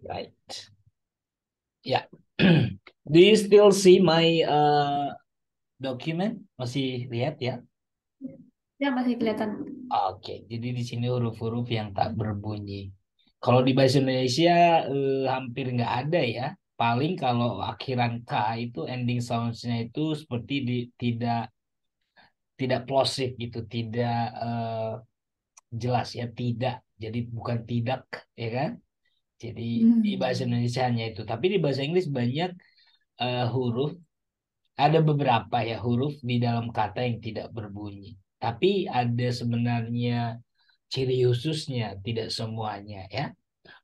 Right. Ya. Do you still see my document? Masih lihat ya? Ya, masih kelihatan. Oke, jadi di sini huruf-huruf yang tak berbunyi. Kalau di bahasa Indonesia hampir nggak ada ya. Paling kalau akhiran K itu ending sounds-nya itu seperti tidak tidak plosif gitu, tidak jelas ya, tidak. Jadi bukan tidak, ya kan? Jadi di bahasa Hmm. Indonesia hanya itu. Tapi di bahasa Inggris banyak huruf, ada beberapa ya huruf di dalam kata yang tidak berbunyi. Tapi ada sebenarnya ciri khususnya, tidak semuanya ya.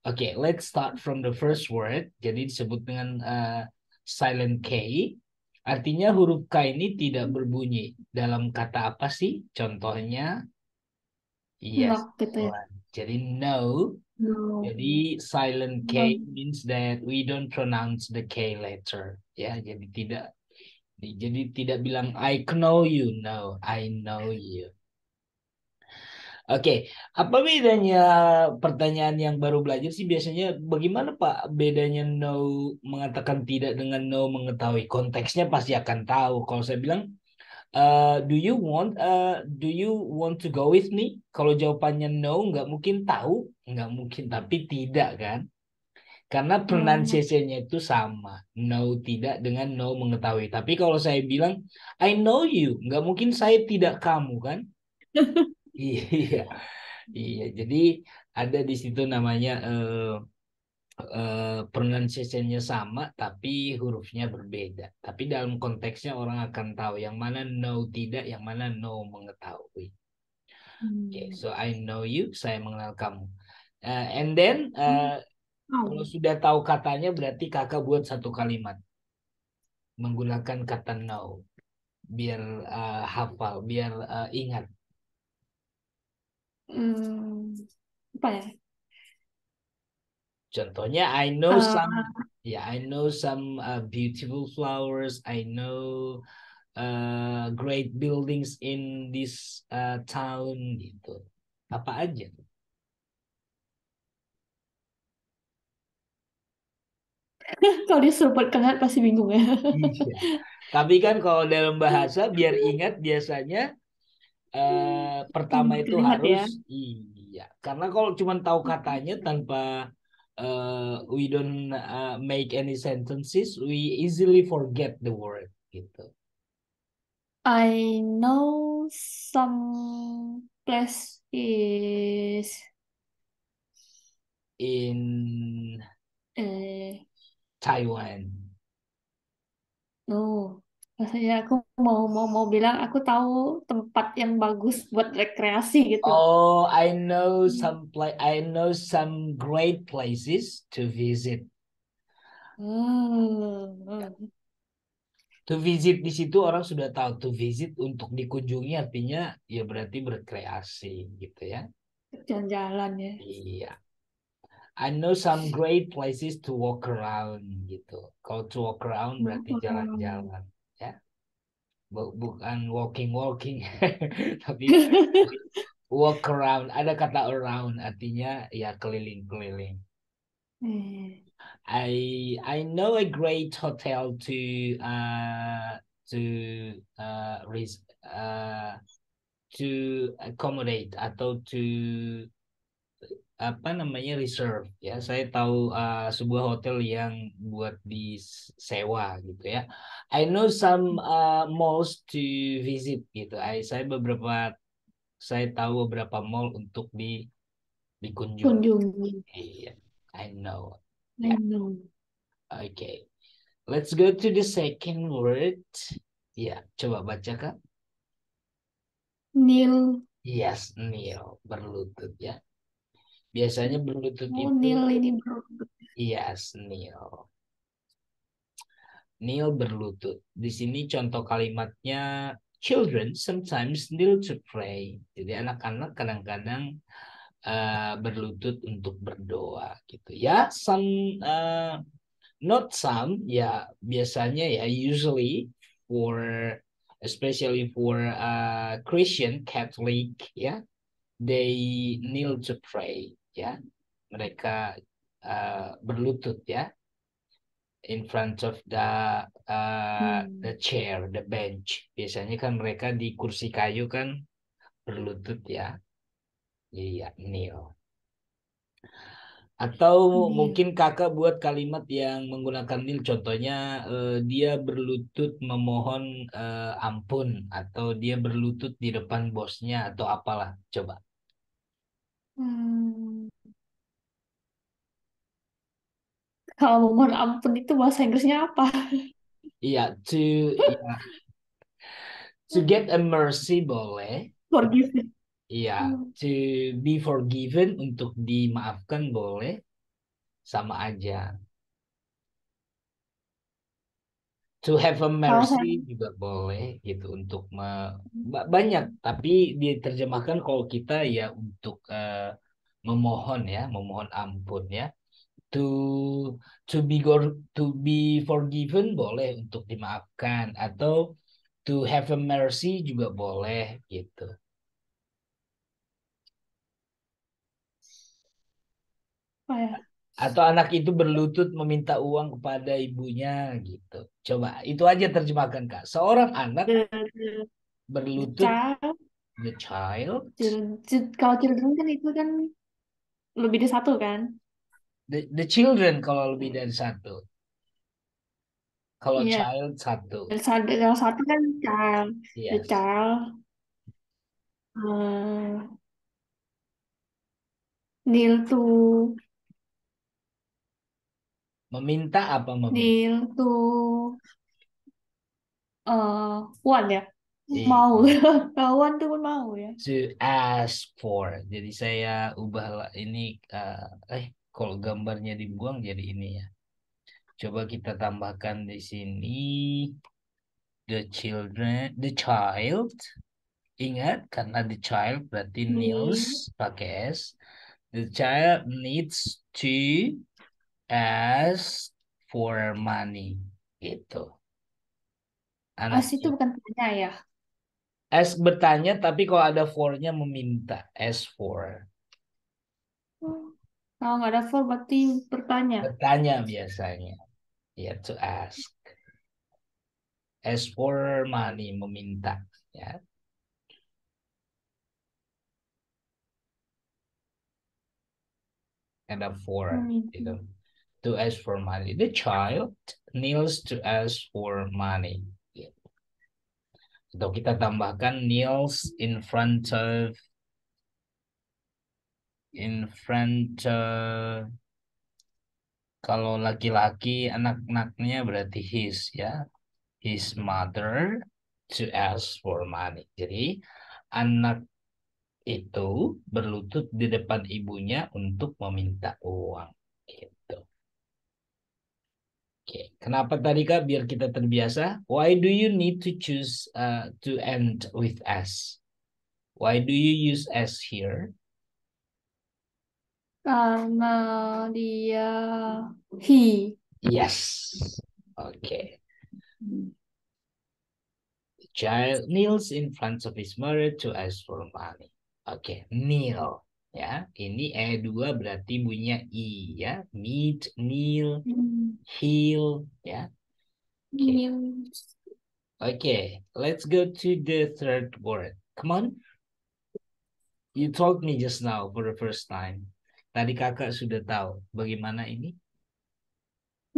Oke, let's start from the first word. Jadi disebut dengan silent K. Artinya huruf K ini tidak berbunyi. Dalam kata apa sih? Contohnya, yes. Knock gitu ya. Jadi no. No. Jadi silent K No. means that we don't pronounce the K letter. Ya, jadi tidak bilang I know you. No, I know you. Oke, apa bedanya pertanyaan yang baru belajar sih biasanya bagaimana Pak bedanya no mengatakan tidak dengan no mengetahui? Konteksnya pasti akan tahu. Kalau saya bilang do you want to go with me? Kalau jawabannya no nggak mungkin tahu, nggak mungkin tapi tidak kan? Karena No. pronunciation-nya itu sama. No tidak dengan no mengetahui. Tapi kalau saya bilang I know you, nggak mungkin saya tidak kamu kan? Iya. Iya, jadi ada di situ namanya pronunciation-nya sama, tapi hurufnya berbeda. Tapi dalam konteksnya orang akan tahu yang mana no tidak, yang mana no mengetahui. Oke, Hmm. so I know you, saya mengenal kamu. And then kalau Oh. sudah tahu katanya berarti kakak buat satu kalimat menggunakan kata no biar hafal, biar ingat. Hmm. Apa ya? Contohnya, I know Eh, some, ya, I know some beautiful flowers. I know great buildings in this town gitu. Apa aja? kalau disebut kenal pasti bingung ya. Iya. Tapi kan kalau dalam bahasa biar ingat biasanya pertama itu Dilihat harus ya. iya. Karena kalau cuma tahu katanya tanpa we don't make any sentences, we easily forget the word gitu. I know some place is In eh Taiwan. no. Maksudnya aku mau bilang aku tahu tempat yang bagus buat rekreasi gitu. Oh, Hmm. I know some great places to visit. Hmm. To visit di situ orang sudah tahu to visit untuk dikunjungi artinya ya berarti berkreasi gitu ya. Jalan-jalan ya. Iya. I know some great places to walk around gitu. Kalau to walk around berarti jalan-jalan ya. Bukan walking tapi walk around. Ada kata around artinya ya keliling-keliling. Eh, I know a great hotel to uh, to accommodate atau to apa namanya reserve ya. Saya tahu sebuah hotel yang buat disewa gitu ya. I know some malls to visit gitu. Saya tahu beberapa mall untuk dikunjungi. kunjungi. Iya, I know. I Ya, know. oke. Let's go to the second word. Ya, coba baca Kak. Nil. Yes, Neil, berlutut ya. Biasanya berlutut Oh, itu Nil ini bro. yes, Neil. Neil berlutut. Di sini contoh kalimatnya children sometimes kneel to pray. Jadi anak-anak kadang-kadang berlutut untuk berdoa gitu. Ya, not some, ya biasanya ya usually for especially for Christian Catholic ya, they kneel to pray ya. Mereka berlutut ya, in front of the Hmm. chair, the bench. Biasanya kan mereka di kursi kayu kan berlutut ya. Iya, kneel. Atau Kneel. mungkin kakak buat kalimat yang menggunakan kneel, contohnya dia berlutut memohon ampun, atau dia berlutut di depan bosnya, atau apalah. Coba. Hmm. Kalau mohon ampun itu bahasa Inggrisnya apa? Iya, to get a mercy boleh. Forgive. Iya, Hmm. to be forgiven, untuk dimaafkan boleh, sama aja. To have a Kalau mercy saya juga boleh gitu, untuk banyak, tapi diterjemahkan kalau kita ya untuk memohon ya, memohon ampun ya. To to be forgiven boleh, untuk dimaafkan, atau to have a mercy juga boleh gitu. apa ya? Atau anak itu berlutut meminta uang kepada ibunya gitu. Coba itu aja terjemahkan Kak. Seorang anak The berlutut, child, the child, kalau children kan itu kan lebih dari satu kan? the children kalau lebih dari satu. Kalau Iya. child satu. Kalau satu kan child, the Yes. child, kneel to, Meminta apa meminta? kneel to, one ya, mau. Iya. Kalau one tuh pun mau ya. To ask for. Jadi saya ubah ini, kalau gambarnya dibuang jadi ini ya. Coba kita tambahkan di sini the children, the child. Ingat, karena the child berarti Kneel, kneels pakai S. The child needs to ask for money. Gitu. as Anak itu bukan tanya ya. ask bertanya, tapi kalau ada for-nya meminta. Ask for. Hmm. Kalau nggak ada for berarti bertanya. Bertanya biasanya. Ya, to ask. Ask for money, meminta. Ya, ada for. Meminta. Gitu. To ask for money. The child kneels to ask for money. Gitu. Atau kita tambahkan kneels in front of, kalau laki-laki anak-anaknya berarti his ya, his mother to ask for money. Jadi anak itu berlutut di depan ibunya untuk meminta uang. Gitu. Oke, kenapa tadi Kak? Biar kita terbiasa. Why do you need to choose to end with S? Why do you use S here? Karena dia he. Yes. Oke. The child kneels in front of his mother to ask for money. Oke, kneel. Ya, ini E2 berarti bunyinya I ya. Meet, kneel, Hmm. heel ya. Oke. Kneel. Oke, let's go to the third word. Come on. You told me just now for the first time. Tadi kakak sudah tahu bagaimana ini?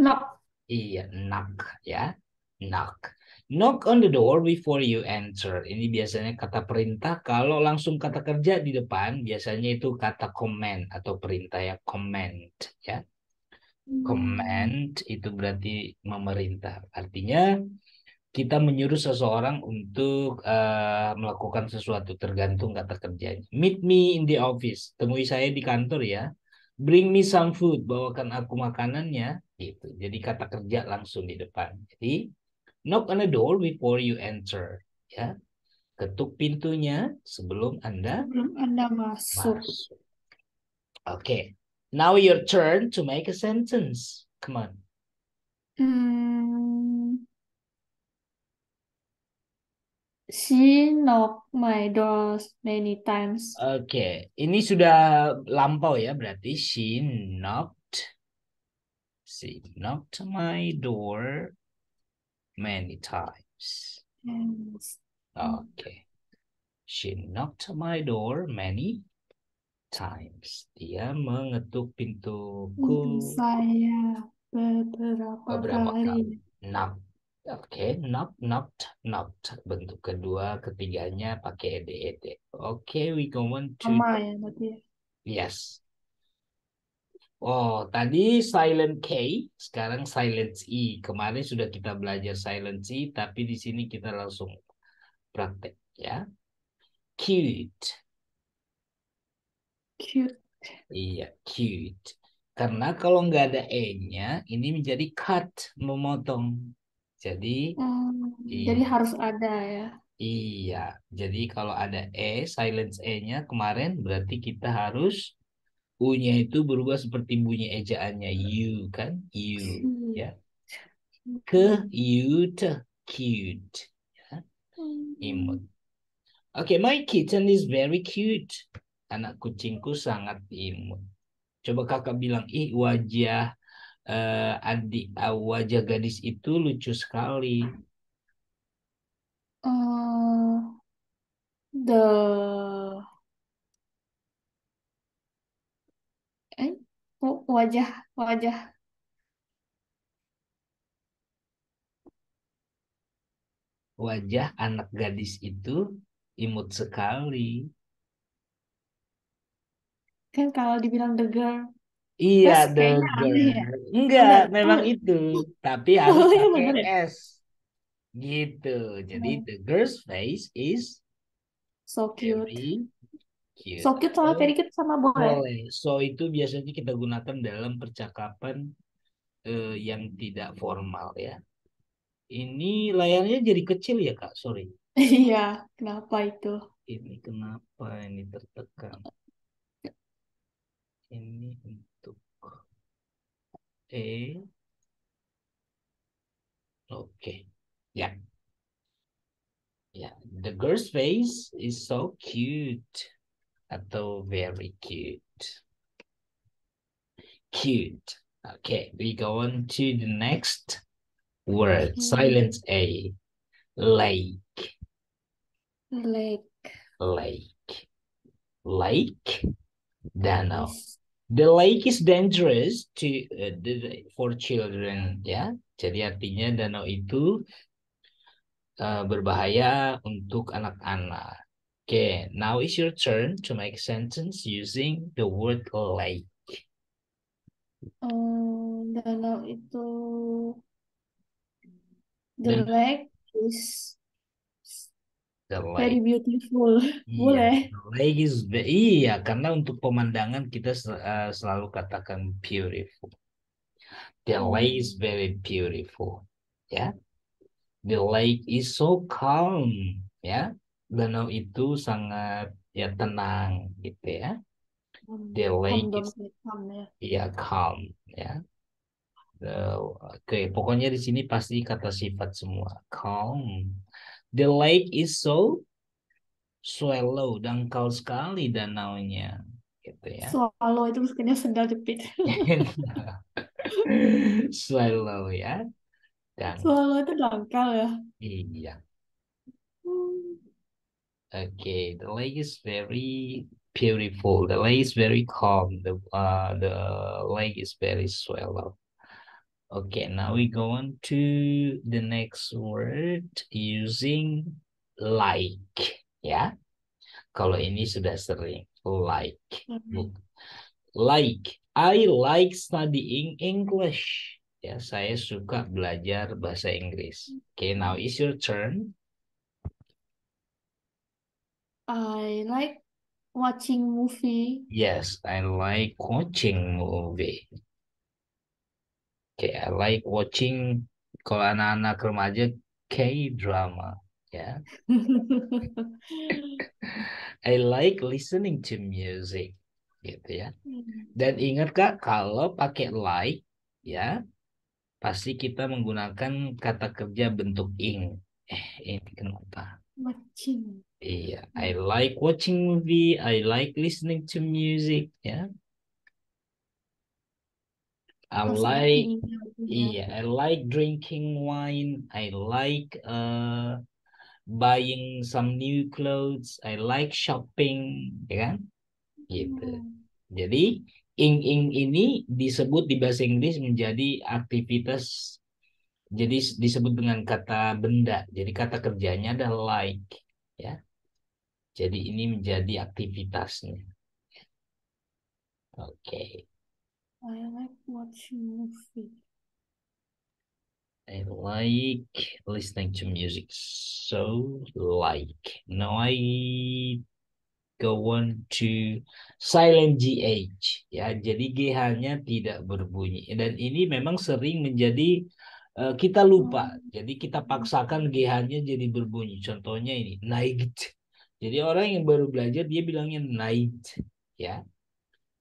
Knock. Iya, knock ya. Knock. Knock on the door before you enter. Ini biasanya kata perintah. Kalau langsung kata kerja di depan, biasanya itu kata command atau perintah ya. Command ya. Hmm. Command itu berarti memerintah. Artinya kita menyuruh seseorang untuk melakukan sesuatu, tergantung kata kerjanya. Meet me in the office. Temui saya di kantor ya. Bring me some food. Bawakan aku makanannya. Gitu. Jadi kata kerja langsung di depan. Jadi knock on the door before you enter. Ya. Ketuk pintunya sebelum Anda Sebelum Anda masuk. masuk. Oke. Now your turn to make a sentence. Come on. Hmm. She knocked my doors many times. Oke, ini sudah lampau ya, berarti she knocked. She knocked my door many times. Yes. Okay. She knocked my door many times. Dia mengetuk Pintu pintuku saya beberapa beberapa kali. kali. Knock. Oke, knock, knocked, knocked. Bentuk kedua, ketiganya pakai ed. Oke, we go on to Sama ya berarti ya. yes. Oh, tadi silent K, sekarang silent I. Kemarin sudah kita belajar silent I, tapi di sini kita langsung praktek ya. Cute. Cute. Iya, cute. Karena kalau nggak ada E-nya, ini menjadi cut, memotong. Jadi, Jadi iya, harus ada ya. iya. Jadi kalau ada E, silence E-nya kemarin, berarti kita harus U-nya itu berubah seperti bunyi ejaannya. You, kan? You, Cute. ya. Cute, cute. Ya, imut. Hmm. Oke, my kitten is very cute. Anak kucingku sangat imut. Coba kakak bilang, ih wajah wajah gadis itu lucu sekali. Uh, the eh wajah wajah Wajah anak gadis itu imut sekali. kan kalau dibilang the girl Iya, face the kayaknya aneh ya. girl. Enggak, Enggak. memang itu. Tapi harus Oh iya pakai bener ya. S. Gitu. Jadi Oh, the girl's face is so cute. very cute. So cute sama Atau very cute sama boleh. boleh. So itu biasanya kita gunakan dalam percakapan yang tidak formal ya. Ini layarnya jadi kecil ya, Kak. Sorry. Iya, kenapa itu? Ini kenapa ini tertekan? Ini untuk E. Oke. Ya, ya. The girl's face is so cute. Atau very cute. Cute. Okay, we go on to the next word. Cute. Silence A. Lake. Leg Lake. Lake. Danau. is The lake is dangerous for children, ya. Jadi artinya danau itu berbahaya untuk anak-anak. Okay, now is your turn to make sentence using the word lake. danau itu the Dan leg is the very lake. beautiful. Iya, Boleh. the lake is iya karena untuk pemandangan kita selalu katakan beautiful. The lake is Hmm. very beautiful. Ya, the lake is so calm. Ya, danau itu sangat ya tenang gitu ya. The Om lake dom is hitam ya. ya calm ya. Oke, pokoknya di sini pasti kata sifat semua. Calm. The lake is so shallow, dangkal sekali danaunya, gitu ya. Swallow itu mestinya sendal jepit. Shallow ya, dan Swallow itu dangkal ya. iya. Hmm. Okay, the lake is very beautiful. The lake is very calm. The lake is very shallow. Okay, now we go on to the next word using like. Ya, kalau ini sudah sering like. Hmm. Like, I like studying English. Ya, saya suka belajar bahasa Inggris. Okay, now is your turn. I like watching movie. Yes, I like watching movie. Okay, I like watching kalau anak-anak remaja K-drama. Ya, I like listening to music. Gitu ya. Dan ingat Kak, kalau pakai like, ya, pasti kita menggunakan kata kerja bentuk ing. Ini kenapa? Watching. Iya, I like watching movie, I like listening to music, ya. I masih like, tinggi lagunya. iya, I like drinking wine. I like buying some new clothes. I like shopping, ya kan? Gitu. Hmm. Jadi ing ini disebut di bahasa Inggris menjadi aktivitas. Jadi disebut dengan kata benda. Jadi kata kerjanya adalah like, ya. Jadi ini menjadi aktivitasnya. Oke. I like watching movie. I like listening to music. So like. Now I go on to silent GH. Ya, jadi GH-nya tidak berbunyi. Dan ini memang sering menjadi kita lupa. Hmm. Jadi kita paksakan GH-nya jadi berbunyi. Contohnya ini, night. Jadi orang yang baru belajar dia bilangnya night, ya.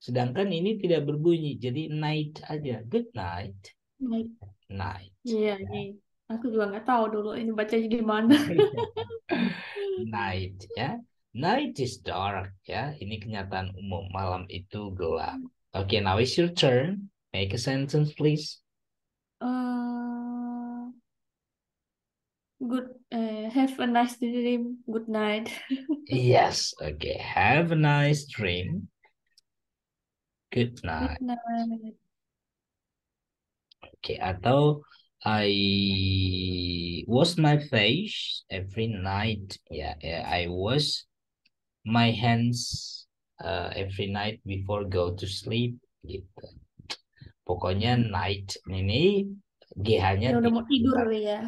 Sedangkan ini tidak berbunyi, jadi night aja. Good night, Like, night. iya, Ya. iya. Aku juga nggak tahu dulu ini bacanya gimana. Night, ya. Night is dark, ya. Ini kenyataan umum. Malam itu gelap. Okay, now it's your turn. Make a sentence, please. Eh, have a nice dream. Good night. Yes. Okay. Have a nice dream. Good Good night. night. Okay. Atau I wash my face every night. Yeah, yeah. I wash my hands every night before go to sleep. Gitu. Pokoknya night ini GH-nya Ya udah mau tidak tidur bulat. kali ya.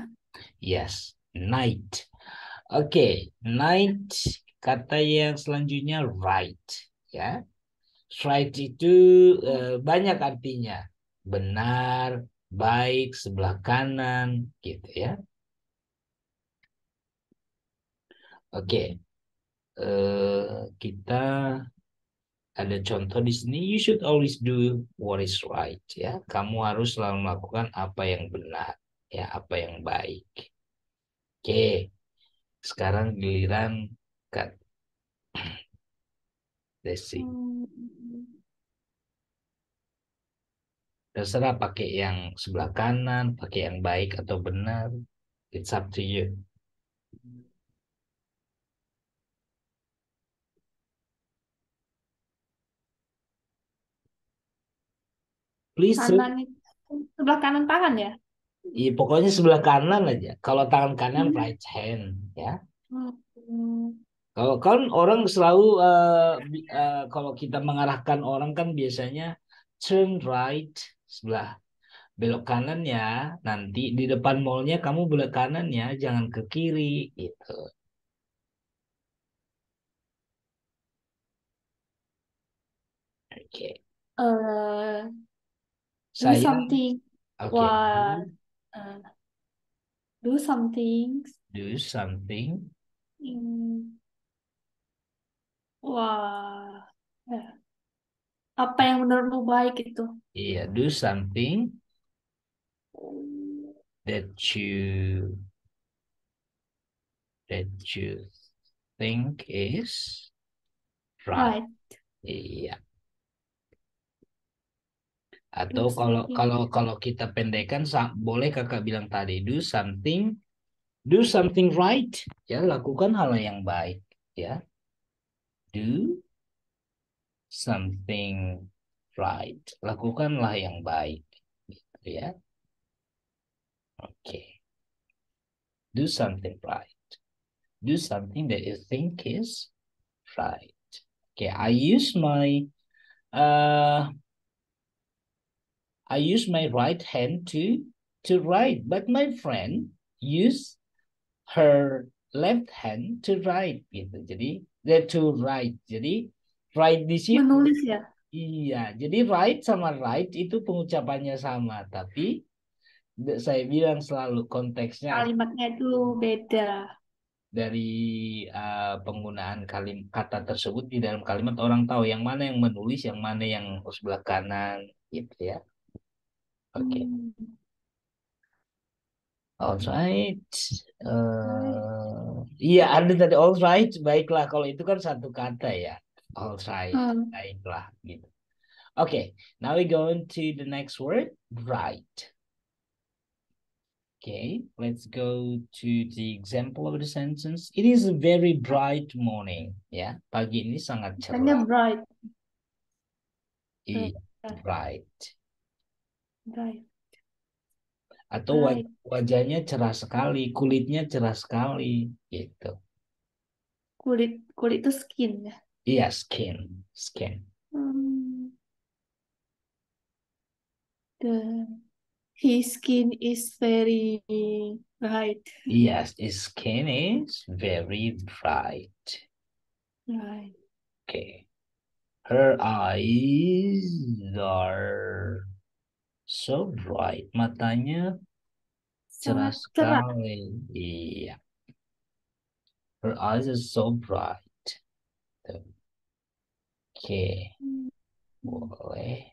Yes, night. Oke, night kata yang selanjutnya right, ya. Right itu banyak artinya. Benar, baik, sebelah kanan, gitu ya. Oke, kita ada contoh di sini. You should always do what is right, ya. Kamu harus selalu melakukan apa yang benar, ya, apa yang baik. Oke, sekarang giliran Kak Desi. Hmm. Terserah pakai yang sebelah kanan, pakai yang baik atau benar. It's up to you. Please, Kanan itu sebelah kanan tangan ya. pokoknya sebelah kanan aja. Kalau tangan kanan Hmm. right hand, ya. Hmm. Kalau kan orang selalu kalau kita mengarahkan orang kan biasanya turn right sebelah belok kanan ya. Nanti di depan mallnya kamu belok kanan ya, jangan ke kiri gitu. Oke. Eh, do Saya something. oke. What? Uh, do something. Do something. Hmm. Wah. Eh, apa yang menurutmu baik itu? Iya, do something that you think is right. Right. Iya. Atau Do kalau something. kalau kalau kita pendekkan boleh kakak bilang tadi do something right, ya, lakukan hal yang baik, ya. Do something right. Lakukanlah yang baik, gitu ya. Oke. Do something right. Do something that you think is right. Okay, uh I use my right hand to write, but my friend use her left hand to write gitu. Jadi to write. Jadi write di situ. Menulis ya. Iya, jadi right sama right itu pengucapannya sama, tapi saya bilang selalu konteksnya Kalimatnya itu beda. dari penggunaan kata tersebut di dalam kalimat orang tahu yang mana yang menulis, yang mana yang sebelah kanan gitu ya. Oke. Hmm. Alright. Right. Iya, ada tadi alright. Baiklah, kalau itu kan satu kata ya. Alright. Hmm. Baiklah gitu. Okay, now we go into the next word, bright. Okay, let's go to the example of the sentence. It is a very bright morning. Ya, pagi ini sangat Hanya cerah. bright. Bright. Bright. Atau Bright. wajahnya cerah sekali, kulitnya cerah sekali, gitu. Kulit itu skin ya. Iya, skin, skin. Hmm. The his skin is very bright. Yes, his skin is very bright. Bright. Okay. Her eyes are so bright. Matanya cerah Sangat cerah. sekali. Iya. Her eyes are so bright. Okay. Hmm. Boleh.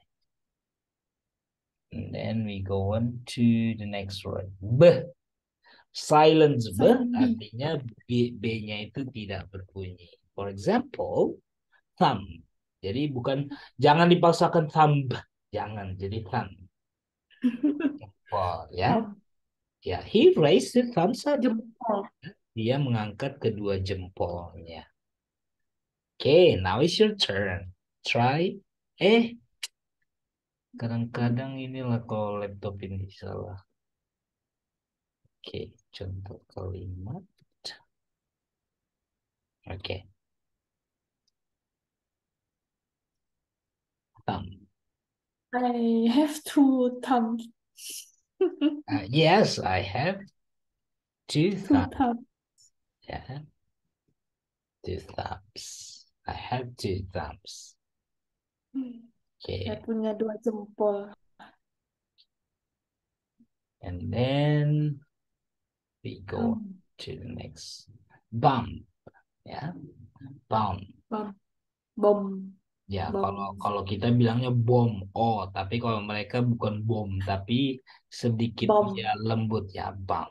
And then we go on to the next word. B. Silence. B Sandy. artinya B-nya itu tidak berbunyi. For example, thumb. Jadi bukan, jangan dipaksakan thumb. Jangan, jadi thumb. Oh, ya. Thumb. Ya, he raised the thumbs up. Jempol. Dia mengangkat kedua jempolnya. Okay, now it's your turn. Try. Kadang-kadang inilah kalau laptop ini salah. Oke, contoh kalimat. Oke. Thumb. I have two thumbs. Yes, I have two Two thumbs. thumbs. Yeah, two thumbs. I have two thumbs. Saya Okay, punya dua jempol. and then we go Thumb. to the next. Bump. Ya, bump. Bom. Bom. Ya, Bom. kalau kita bilangnya bom. Oh, tapi kalau mereka bukan bom, tapi sedikit Bom. ya lembut ya, bump.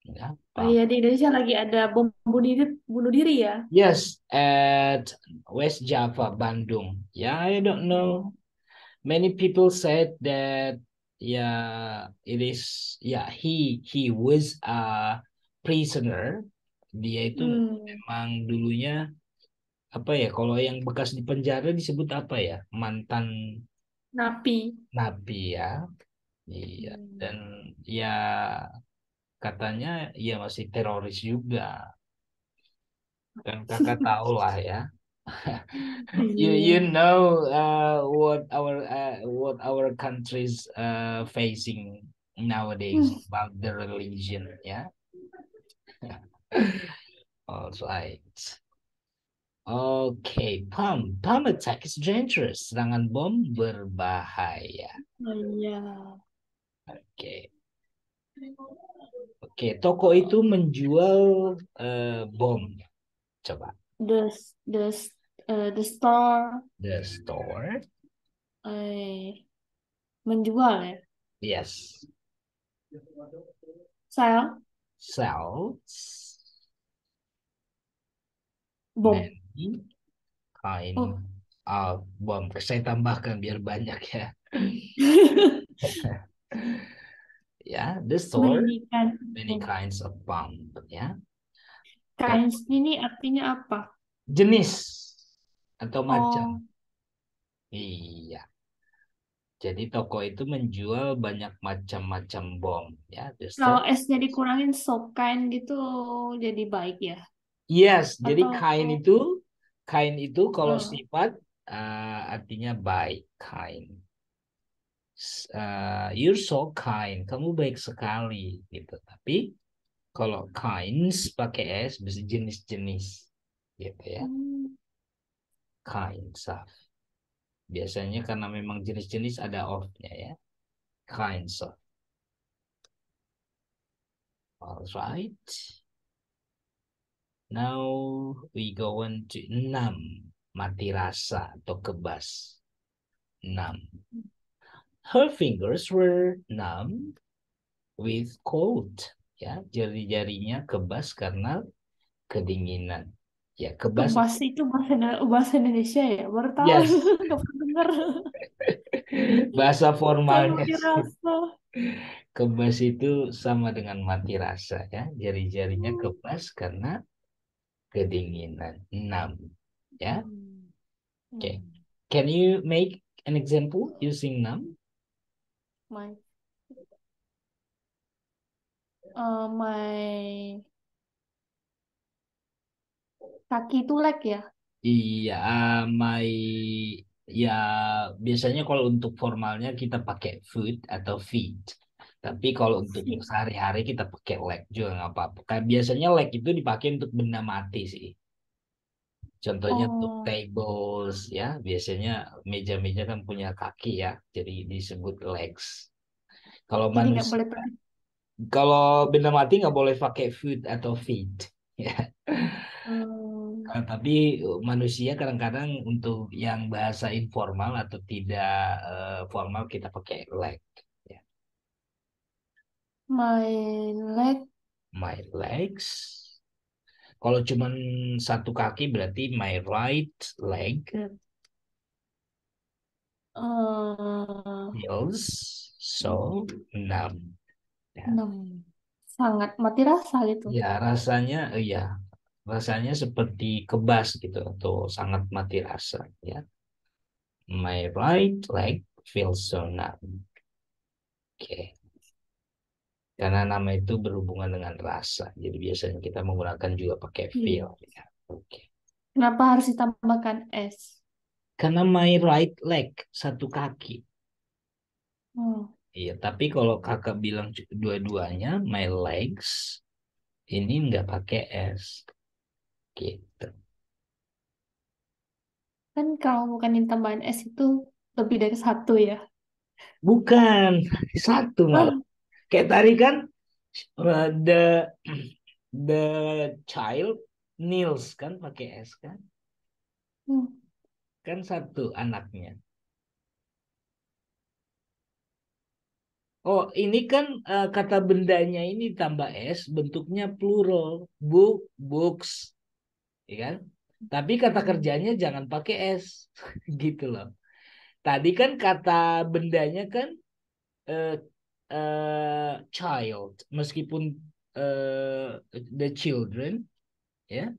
Ya, Oh bump. iya, di Indonesia lagi ada bom bunuh diri ya. Yes, at West Java, Bandung. Yeah, I don't know. Many people said that yeah, it is yeah, he was a prisoner. Dia itu Hmm. memang dulunya apa ya? Kalau yang bekas di penjara disebut apa ya? Mantan Napi. napi ya. Iya, Hmm. dan ya katanya ya masih teroris juga. Kan kakak tahu lah ya. You Iya. know what our countries facing nowadays Hmm. about the religion, yeah. All right. Okay, pump attack is dangerous. Serangan bom berbahaya. Oh iya. Oke. Oke, toko itu menjual bom. Coba. The the the store The store. eh menjual ya. Yes. Sell Sells bom. many kind Oh. of bom. Saya tambahkan biar banyak ya. Ya, the store Many kinds of many bom. kinds of bomb. Ya, Kinds ini artinya apa? jenis atau macam. Oh, Iya. Jadi toko itu menjual banyak macam-macam bom. Ya, the kalau store. S-nya dikurangin so kind gitu jadi baik ya. Yes, jadi Atau kain itu kalau eh, sifat artinya baik, kind. You're so kind, kamu baik sekali gitu. Tapi kalau kinds pakai S bisa jenis-jenis gitu ya. hmm, Kinds of. Biasanya karena memang jenis-jenis ada of-nya ya. Kinds of. Alright. Now we go on to enam. Mati rasa atau kebas. Enam. Her fingers were numb with cold. Ya, jari-jarinya kebas karena kedinginan. Ya, kebas. kebas itu bahasa Indonesia ya. Baru tahu. Yes. Nggak denger. Bahasa Kalau formalnya sih. dirasa. Kebas itu sama dengan mati rasa ya. Jari-jarinya Hmm. kebas karena kedinginan. Enam. Ya. Hmm. Oke. Hmm. Can you make an example using enam? My, my kaki itu leg ya. Iya, my ya biasanya kalau untuk formalnya kita pakai foot atau feet. Tapi kalau untuk Feet. sehari-hari kita pakai leg juga nggak apa-apa. Kayak biasanya leg itu dipakai untuk benda mati sih. Contohnya untuk Oh, tables ya, biasanya meja-meja kan punya kaki ya, jadi disebut legs. Kalau jadi nggak manusia, boleh pakai. kalau benda mati nggak boleh pakai foot atau feet. Ya. Hmm, Tapi manusia kadang-kadang untuk yang bahasa informal atau tidak formal kita pakai leg. Ya. my leg. My legs. Kalau cuman satu kaki berarti my right leg eh feels so numb. Ya. 6. Sangat mati rasa gitu. Ya, rasanya seperti kebas gitu atau sangat mati rasa ya. My right leg feels so numb. Oke. Karena nama itu berhubungan dengan rasa. Jadi biasanya kita menggunakan juga pakai Iya. feel ya. Oke. Kenapa harus ditambahkan S? Karena my right leg satu kaki. Hmm. Iya, tapi kalau kakak bilang dua-duanya my legs ini nggak pakai S gitu. Kan kalau bukan tambahan S itu lebih dari satu ya. Bukan satu malah. Ah, Kayak tadi kan the child kneels kan pakai S kan? hmm. Kan satu anaknya. Oh, ini kan kata bendanya ini tambah S bentuknya plural. Book, books, ya kan? Tapi kata Hmm. kerjanya jangan pakai S. Gitu loh. Tadi kan kata bendanya kan eh, child. Meskipun the children, ya.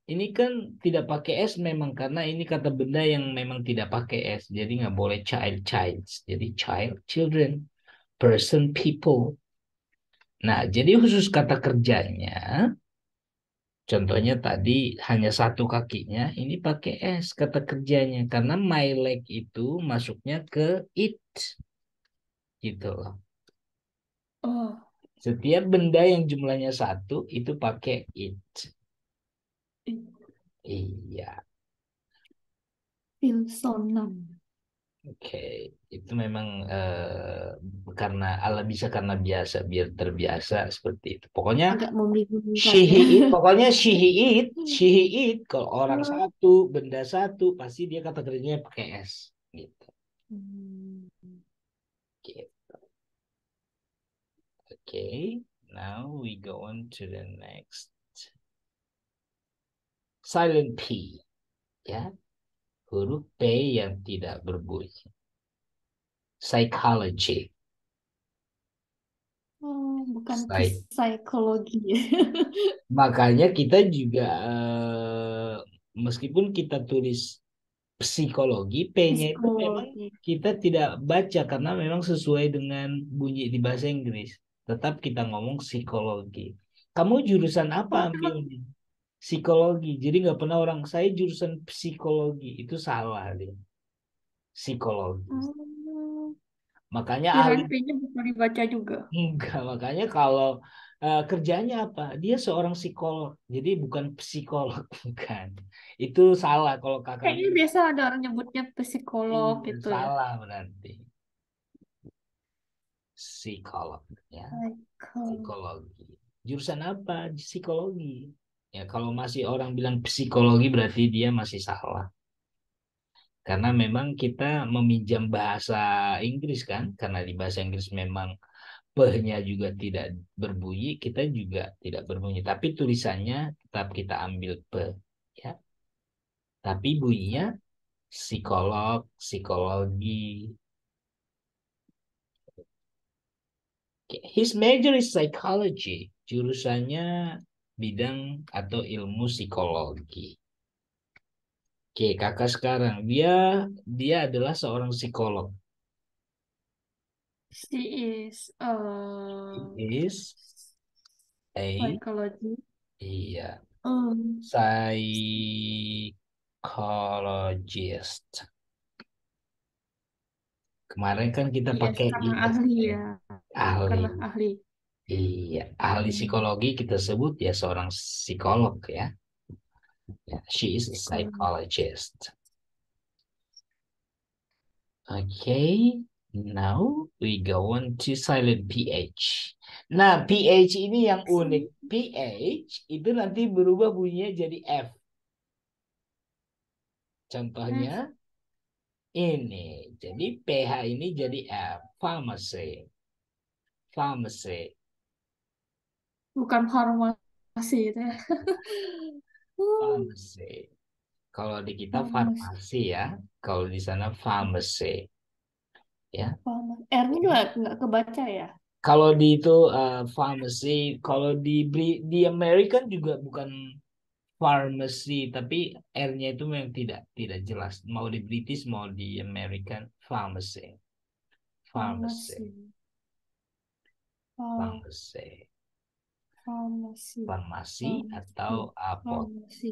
Ini kan tidak pakai S memang karena ini kata benda yang memang tidak pakai S. Jadi nggak boleh child, childs. Jadi child, children, person, people. Nah, jadi khusus kata kerjanya, contohnya tadi hanya satu kakinya, ini pakai S kata kerjanya. Karena my leg itu masuknya ke it, gitu loh. Oh, Setiap benda yang jumlahnya satu itu pakai it. Iya, Wilsonan. oke. Itu memang karena ala bisa karena biasa, biar terbiasa seperti itu. Pokoknya Agak membingungkan she ya. he it, pokoknya she he it. Kalau orang satu, benda satu, pasti dia kata kerjanya pakai S. Gitu. Hmm. Gitu. Oke, now we go on to the next. Silent P, ya. Huruf P yang tidak berbunyi. Psychology. Oh, bukan Psych. psikologi. Makanya kita juga meskipun kita tulis psikologi, P-nya itu memang Psikologi. kita tidak baca karena memang sesuai dengan bunyi di bahasa Inggris. Tetap kita ngomong psikologi. Kamu jurusan apa Oh, emang. ambilnya? Psikologi. Jadi nggak pernah orang saya jurusan psikologi. Itu salah dia. Psikologi. Hmm, Makanya ahli kirain P-nya bisa dibaca juga. enggak, makanya kalau kerjanya apa? Dia seorang psikolog. Jadi bukan psikolog, bukan. Itu salah kalau kakak Kayaknya bilang. biasa ada orang nyebutnya psikolog Iya, gitu ya. salah berarti. Psikolog, ya. Psycho. Psikologi. Jurusan apa? Psikologi. Ya, kalau masih orang bilang psikologi berarti dia masih salah. Karena memang kita meminjam bahasa Inggris kan, karena di bahasa Inggris memang p-nya juga tidak berbunyi, kita juga tidak berbunyi. Tapi tulisannya tetap kita ambil p, ya. Tapi bunyinya psikolog, psikologi. His major is psychology. Jurusannya bidang atau ilmu psikologi. Oke, kakak sekarang dia adalah seorang psikolog. She is He is a psychology. iya Um, psychologist. Kemarin kan kita yes, pakai karena ahli IST, ya. ahli. Karena ahli. Iya, ahli Hmm, psikologi kita sebut ya seorang psikolog ya. Ya, she is a psikologi. psychologist. Okay, now we go on to silent PH. Nah, PH ini yang unik. PH itu nanti berubah bunyinya jadi F. Eh, Contohnya ini. Jadi PH ini jadi F. Pharmacy. Pharmacy. bukan farmasi itu ya. Pharmacy. Kalau di kita Farmasi. farmasi ya. Kalau di sana pharmacy. Ya. Farmasi. R-nya nggak kebaca ya. Kalau di itu pharmacy, kalau di American juga bukan pharmacy, tapi R-nya itu memang tidak jelas. Mau di British, mau di American, pharmacy, pharmacy, Farmasi. Far- pharmacy, Farmasi. farmasi atau Farmasi. apotek. Farmasi.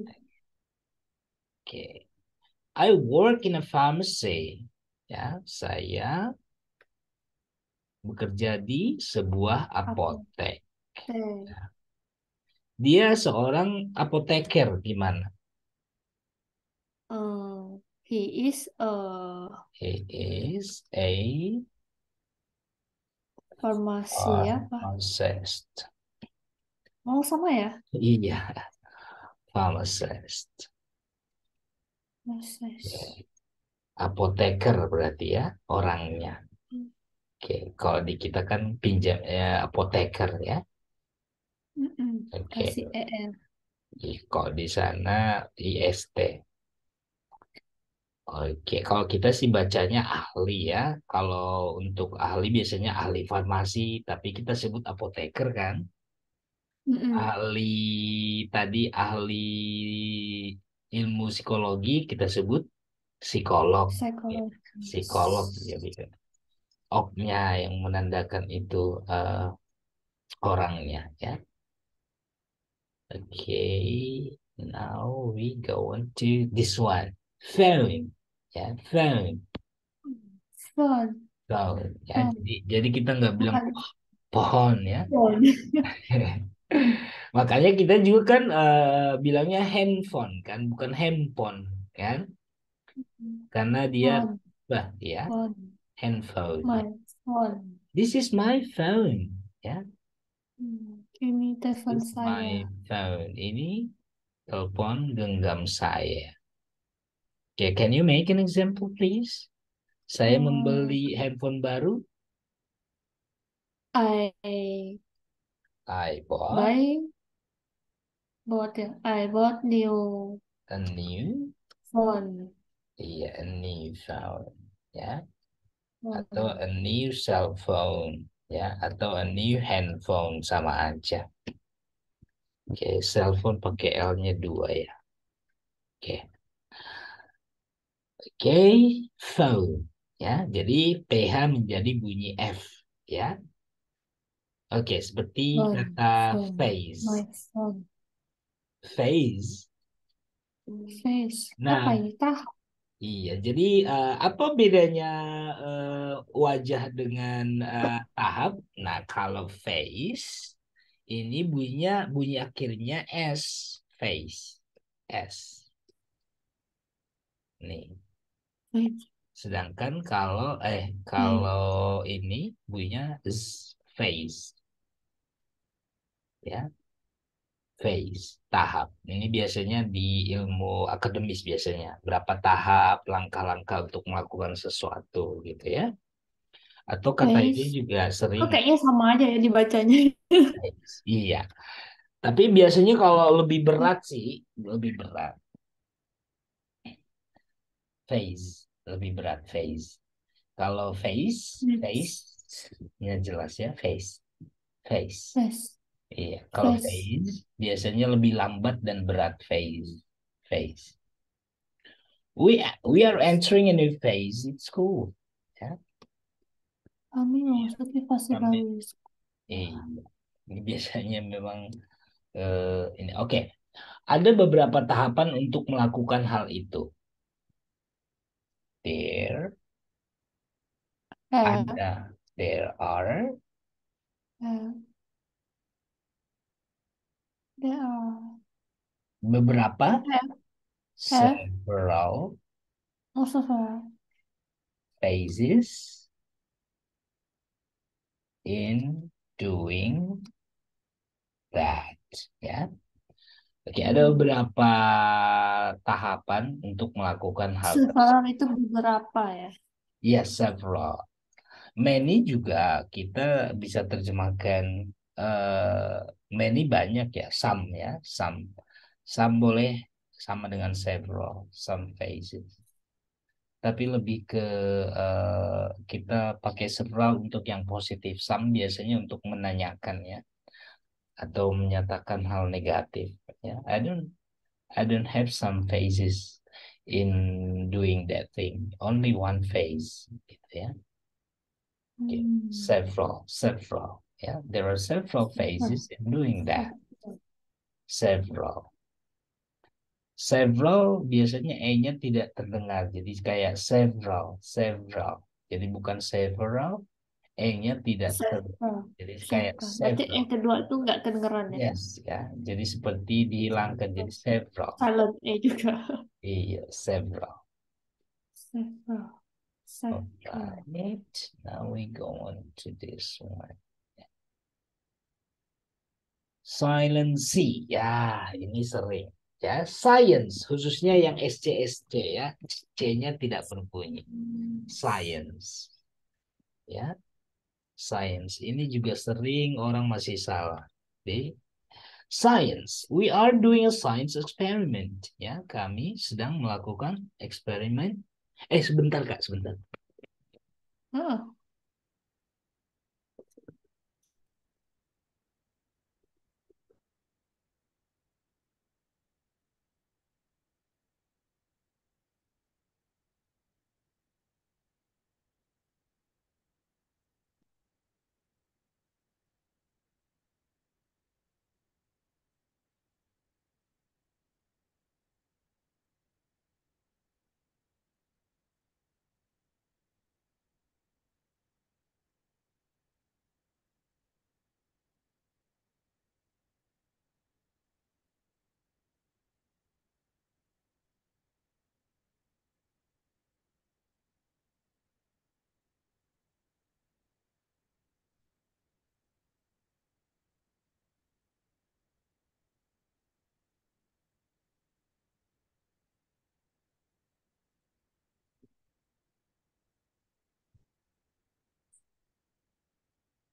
Oke, I work in a pharmacy. Ya, saya bekerja di sebuah Apa? apotek. T. Dia seorang apoteker gimana? He is a He is a farmasi apa? pharmacist. Oh, sama ya? Iya, pharmacist. Proses. Ya, apoteker berarti ya orangnya. Oke, kalau di kita kan pinjam ya apoteker ya. Oke, Kasih ER. kalau di sana IST. Oke, kalau kita sih bacanya ahli ya. Kalau untuk ahli biasanya ahli farmasi, tapi kita sebut apoteker kan. Ahli tadi ahli ilmu psikologi kita sebut psikolog. Ya, psikolog Psikologis. ya gitu. Oknya yang menandakan itu orangnya ya. Okay, now we go on to this one. Phone. Ya, phone. Phone. Phone. Ya, Phone. jadi kita nggak bilang Bukan pohon ya. phone. Makanya kita juga kan bilangnya handphone kan, bukan handphone kan? Karena dia Phone. bah ya Phone. handphone. Ya. My phone. This is my phone. Ya, Ini telepon this is saya. my phone. Ini telepon genggam saya. Okay, can you make an example, please? Saya Hmm, membeli handphone baru. I I bought buy bought ya. I bought new a new, phone. iya, a new phone, ya, atau Phone. a new cell phone, ya, atau a new handphone sama aja. Oke, cell phone pakai L-nya dua ya. Oke, oke, phone, ya. Jadi PH menjadi bunyi F, ya. Oke, seperti Phone. kata Phone. face, My phone. face. Face. Apa Nah, ini? Tah. iya, jadi apa bedanya wajah dengan tahap? Nah, kalau face ini bunyi akhirnya S, face, S. Nih. Face. Sedangkan kalau Face. kalau ini bunyinya Z, face, ya, face, tahap. Ini biasanya di ilmu akademis biasanya berapa tahap, langkah-langkah untuk melakukan sesuatu gitu ya. Atau kata ini Face. juga Kok sering kayaknya sama aja ya dibacanya. face. Iya, tapi biasanya kalau lebih berat sih, lebih berat. phase, lebih berat phase. Kalau phase, Yes. phase-nya jelas ya, phase. Yes. Iya, kalau Yes. phase biasanya lebih lambat dan berat phase. We are entering a new phase. It's cool. Ya, Kami memasuki fase kami, baru di sekolah. iya. Ini biasanya memang ini. Oke, ada beberapa tahapan untuk melakukan hal itu. There Eh, there are eh, there are beberapa have several most of our phases in doing that. Ya, oke, ada hmm, beberapa tahapan untuk melakukan hal sekarang tersebut. itu beberapa ya. Yes, several. Many juga kita bisa terjemahkan eh many banyak ya, some ya, some boleh sama dengan several, some phases. Tapi lebih ke kita pakai several untuk yang positif, some biasanya untuk menanyakan ya atau menyatakan hal negatif ya. I don't have some phases in doing that thing. Only one phase gitu ya. Okay. Hmm. Several. Yeah, there are several phases in doing that. Several. Several biasanya E-nya tidak terdengar. Jadi kayak several. Jadi bukan several, E-nya tidak terdengar. Several. Jadi kayak Several. Berarti several. yang kedua itu nggak kedengeran ya. Yes, ya. Jadi seperti dihilangkan. Jadi several. Silent E juga. Iya, several. Several. Several. Alright. Now we go on to this one. Silent C. Ya, ini sering. Ya, science khususnya yang SC ya. C-nya tidak berbunyi. Science. Ya, science. Ini juga sering orang masih salah. Di science. We are doing a science experiment. Ya, kami sedang melakukan eksperimen. Sebentar Kak, sebentar. Oh.